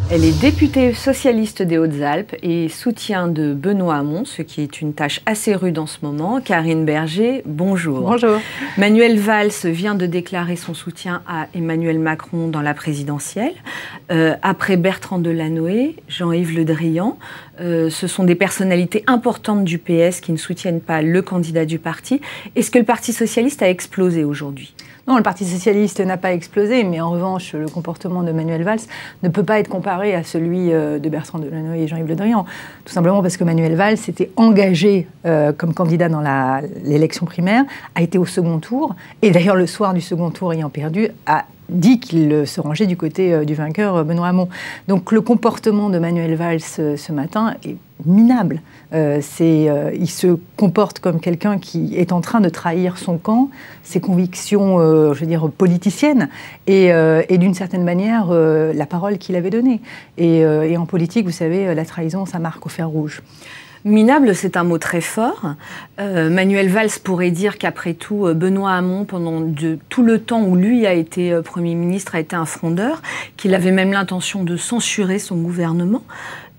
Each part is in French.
Elle est députée socialiste des Hautes-Alpes et soutien de Benoît Hamon, ce qui est une tâche assez rude en ce moment. Karine Berger, bonjour. Bonjour. Manuel Valls vient de déclarer son soutien à Emmanuel Macron dans la présidentielle. Après Bertrand Delanoë, Jean-Yves Le Drian, ce sont des personnalités importantes du PS qui ne soutiennent pas le candidat du parti. Est-ce que le Parti socialiste a explosé aujourd'hui ? Non, le Parti socialiste n'a pas explosé, mais en revanche, le comportement de Manuel Valls ne peut pas être comparé à celui de Bertrand Delanoë et Jean-Yves Le Drian. Tout simplement parce que Manuel Valls s'était engagé comme candidat dans l'élection primaire, a été au second tour, et d'ailleurs le soir du second tour ayant perdu, a dit qu'il se rangeait du côté du vainqueur Benoît Hamon. Donc le comportement de Manuel Valls ce matin est minable. Il se comporte comme quelqu'un qui est en train de trahir son camp, ses convictions, je veux dire, politiciennes, et d'une certaine manière, la parole qu'il avait donnée. Et en politique, vous savez, la trahison, ça marque au fer rouge. Minable, c'est un mot très fort. Manuel Valls pourrait dire qu'après tout, Benoît Hamon, pendant tout le temps où lui a été Premier ministre, a été un frondeur, qu'il avait même l'intention de censurer son gouvernement.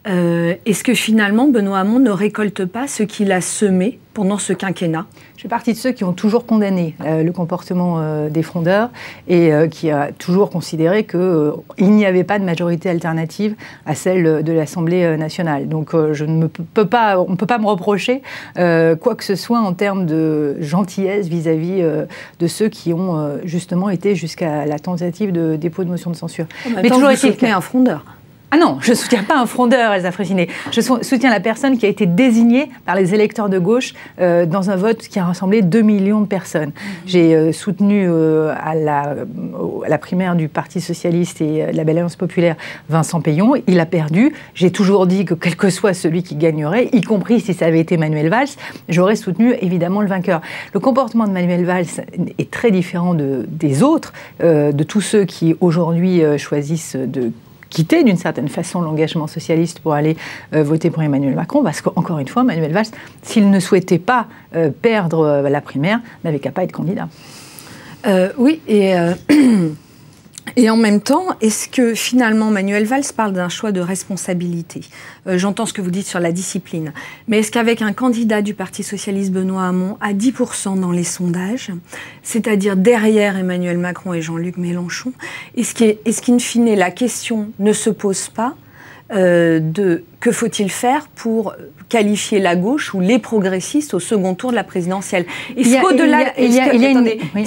Est-ce que finalement, Benoît Hamon ne récolte pas ce qu'il a semé pendant ce quinquennat ? Je fais partie de ceux qui ont toujours condamné le comportement des frondeurs et qui a toujours considéré qu'il n'y avait pas de majorité alternative à celle de l'Assemblée nationale. Donc on ne peut pas me reprocher quoi que ce soit en termes de gentillesse vis-à-vis de ceux qui ont justement été jusqu'à la tentative de dépôt de motion de censure. Mais toujours est-il un frondeur ? Ah non, je ne soutiens pas un frondeur, Elsa Fressinet. Je soutiens la personne qui a été désignée par les électeurs de gauche dans un vote qui a rassemblé 2 millions de personnes. J'ai soutenu à la primaire du Parti socialiste et de la Belle Alliance populaire Vincent Peillon. Il a perdu. J'ai toujours dit que quel que soit celui qui gagnerait, y compris si ça avait été Manuel Valls, j'aurais soutenu évidemment le vainqueur. Le comportement de Manuel Valls est très différent des autres, de tous ceux qui aujourd'hui choisissent de quitter d'une certaine façon l'engagement socialiste pour aller voter pour Emmanuel Macron, parce qu'encore une fois, Manuel Valls, s'il ne souhaitait pas perdre la primaire, n'avait qu'à pas être candidat. Oui, et en même temps, est-ce que finalement Manuel Valls parle d'un choix de responsabilité ? J'entends ce que vous dites sur la discipline, mais est-ce qu'avec un candidat du Parti socialiste, Benoît Hamon, à 10% dans les sondages, c'est-à-dire derrière Emmanuel Macron et Jean-Luc Mélenchon, est-ce qu'in fine la question ne se pose pas de que faut-il faire pour qualifier la gauche ou les progressistes au second tour de la présidentielle ? Est-ce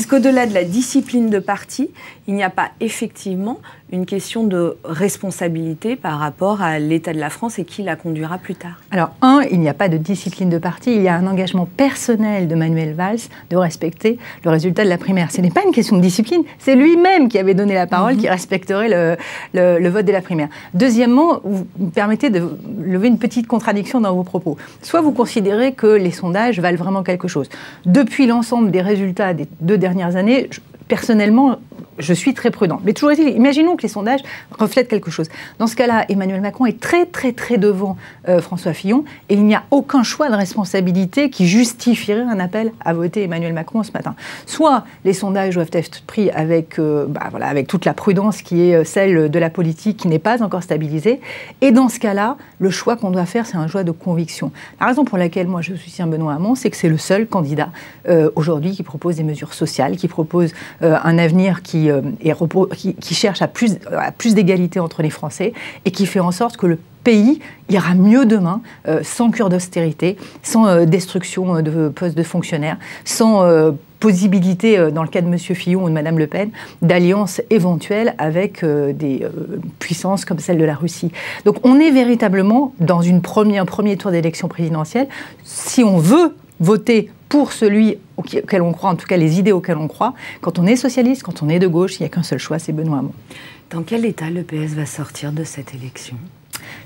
qu'au-delà de la discipline de parti, il n'y a pas effectivement une question de responsabilité par rapport à l'état de la France et qui la conduira plus tard ? Alors, il n'y a pas de discipline de parti, il y a un engagement personnel de Manuel Valls de respecter le résultat de la primaire. Ce n'est pas une question de discipline, c'est lui-même qui avait donné la parole, qui respecterait le vote de la primaire. Deuxièmement, vous me permettez de lever une petite contradiction dans vos propos. Soit vous considérez que les sondages valent vraiment quelque chose. Depuis l'ensemble des résultats des 2 dernières années, personnellement, je suis très prudent. Mais toujours est-il, imaginons que les sondages reflètent quelque chose. Dans ce cas-là, Emmanuel Macron est très, très, très devant François Fillon et il n'y a aucun choix de responsabilité qui justifierait un appel à voter Emmanuel Macron ce matin. Soit les sondages doivent être pris avec toute la prudence qui est celle de la politique qui n'est pas encore stabilisée. Et dans ce cas-là, le choix qu'on doit faire, c'est un choix de conviction. La raison pour laquelle moi je soutiens Benoît Hamon, c'est que c'est le seul candidat aujourd'hui qui propose des mesures sociales, qui propose un avenir qui cherche à plus d'égalité entre les Français et qui fait en sorte que le pays ira mieux demain, sans cure d'austérité, sans destruction de postes de fonctionnaires, sans possibilité, dans le cas de M. Fillon ou de Mme Le Pen, d'alliances éventuelles avec des puissances comme celle de la Russie. Donc on est véritablement dans un premier tour d'élection présidentielle. Si on veut voter pour celui auquel on croit, en tout cas les idées auxquelles on croit, quand on est socialiste, quand on est de gauche, il n'y a qu'un seul choix, c'est Benoît Hamon. Dans quel état le PS va sortir de cette élection ?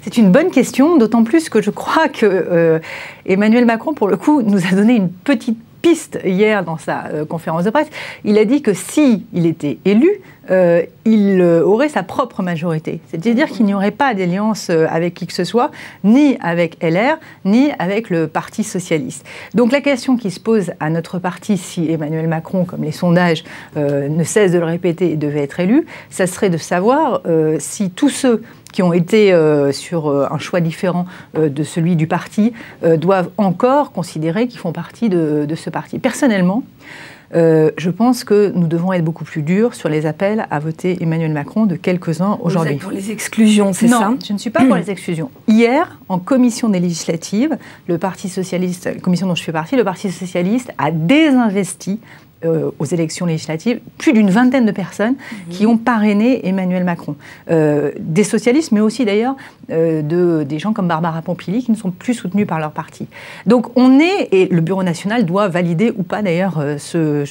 C'est une bonne question, d'autant plus que je crois que Emmanuel Macron, pour le coup, nous a donné une petite piste hier dans sa conférence de presse. Il a dit que s'il était élu, il aurait sa propre majorité. C'est-à-dire qu'il n'y aurait pas d'alliance avec qui que ce soit, ni avec LR, ni avec le Parti socialiste. Donc la question qui se pose à notre parti, si Emmanuel Macron, comme les sondages ne cessent de le répéter, devait être élu, ça serait de savoir si tous ceux qui ont été sur un choix différent de celui du parti doivent encore considérer qu'ils font partie de ce parti. Personnellement, je pense que nous devons être beaucoup plus durs sur les appels à voter Emmanuel Macron de quelques-uns aujourd'hui. Vous êtes pour les exclusions, c'est ça? Non, je ne suis pas pour les exclusions. Hier, en commission des législatives, le Parti socialiste, la commission dont je fais partie, le Parti socialiste a désinvesti aux élections législatives, plus d'une vingtaine de personnes qui ont parrainé Emmanuel Macron. Des socialistes, mais aussi d'ailleurs des gens comme Barbara Pompili qui ne sont plus soutenus par leur parti. Donc on est, et le Bureau national doit valider ou pas d'ailleurs ce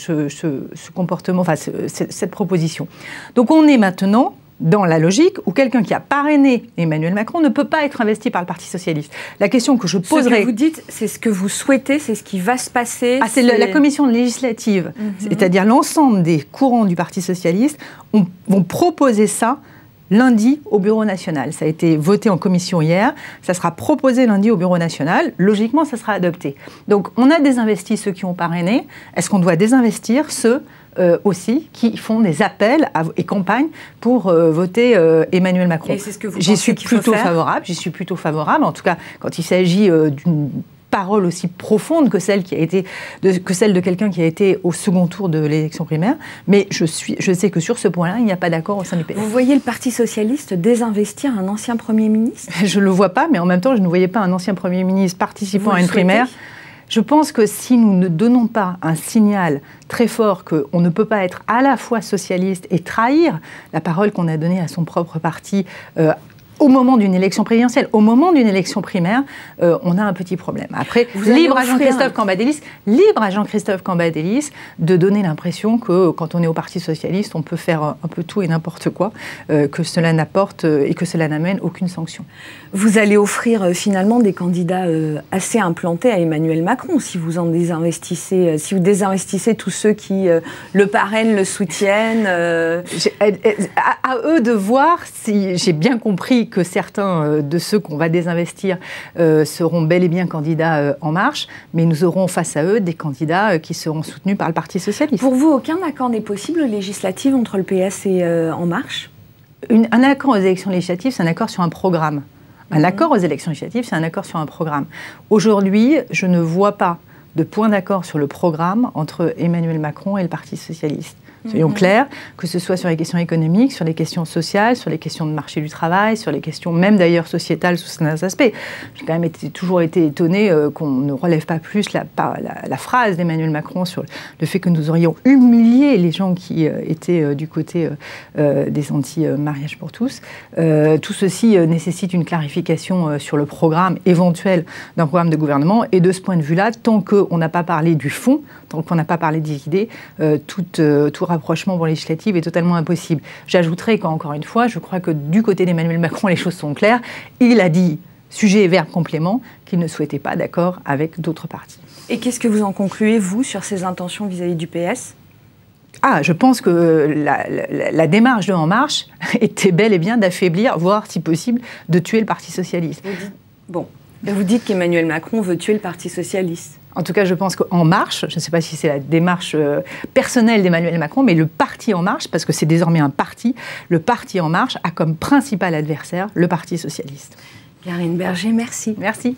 comportement, enfin cette proposition. Donc on est maintenant dans la logique où quelqu'un qui a parrainé Emmanuel Macron ne peut pas être investi par le Parti socialiste. La question que je poserai... Ce que vous dites, c'est ce que vous souhaitez, c'est ce qui va se passer. Ah, c'est la commission législative, c'est-à-dire l'ensemble des courants du Parti socialiste vont proposer ça lundi au Bureau national. Ça a été voté en commission hier, ça sera proposé lundi au Bureau national, logiquement ça sera adopté. Donc on a désinvesti ceux qui ont parrainé, est-ce qu'on doit désinvestir ceux aussi qui font des appels et campagnes pour voter Emmanuel Macron? Et c'est ce que vous J'y suis plutôt favorable, en tout cas quand il s'agit d'une parole aussi profonde que celle de quelqu'un qui a été au second tour de l'élection primaire, mais je sais que sur ce point-là, il n'y a pas d'accord au sein du PS. Vous voyez le Parti socialiste désinvestir un ancien Premier ministre? Je ne le vois pas, mais en même temps, je ne voyais pas un ancien Premier ministre participant à une primaire. Je pense que si nous ne donnons pas un signal très fort qu'on ne peut pas être à la fois socialiste et trahir la parole qu'on a donnée à son propre parti au moment d'une élection présidentielle, au moment d'une élection primaire, on a un petit problème. Après, libre à Jean-Christophe Cambadélis de donner l'impression que quand on est au Parti socialiste, on peut faire un peu tout et n'importe quoi, que cela n'apporte et que cela n'amène aucune sanction. Vous allez offrir finalement des candidats assez implantés à Emmanuel Macron si vous en désinvestissez, si vous désinvestissez tous ceux qui le parrainent, le soutiennent. À eux de voir si j'ai bien compris que certains de ceux qu'on va désinvestir seront bel et bien candidats En Marche, mais nous aurons face à eux des candidats qui seront soutenus par le Parti socialiste. Pour vous, aucun accord n'est possible législatif entre le PS et En Marche? Un accord aux élections législatives, c'est un accord sur un programme. Un accord aux élections législatives, c'est un accord sur un programme. Aujourd'hui, je ne vois pas de point d'accord sur le programme entre Emmanuel Macron et le Parti socialiste. Soyons clairs, que ce soit sur les questions économiques, sur les questions sociales, sur les questions de marché du travail, sur les questions même d'ailleurs sociétales sous certains aspects. J'ai quand même toujours été étonnée qu'on ne relève pas plus la phrase d'Emmanuel Macron sur le fait que nous aurions humilié les gens qui étaient du côté des anti-mariage pour tous. Tout ceci nécessite une clarification sur le programme éventuel d'un programme de gouvernement. Et de ce point de vue-là, tant qu'on n'a pas parlé du fond, tant qu'on n'a pas parlé des idées, tout rapprochement pour législative est totalement impossible. J'ajouterai qu'encore une fois, je crois que du côté d'Emmanuel Macron, les choses sont claires. Il a dit, sujet et verbe complément, qu'il ne souhaitait pas d'accord avec d'autres partis. Et qu'est-ce que vous en concluez, vous, sur ses intentions vis-à-vis du PS ? Je pense que la démarche de En Marche était bel et bien d'affaiblir, voire, si possible, de tuer le Parti socialiste. Vous dites qu'Emmanuel Macron veut tuer le Parti socialiste. En tout cas, je pense qu'En Marche, je ne sais pas si c'est la démarche personnelle d'Emmanuel Macron, mais le Parti En Marche, parce que c'est désormais un parti, le Parti En Marche a comme principal adversaire le Parti socialiste. Karine Berger, merci. Merci.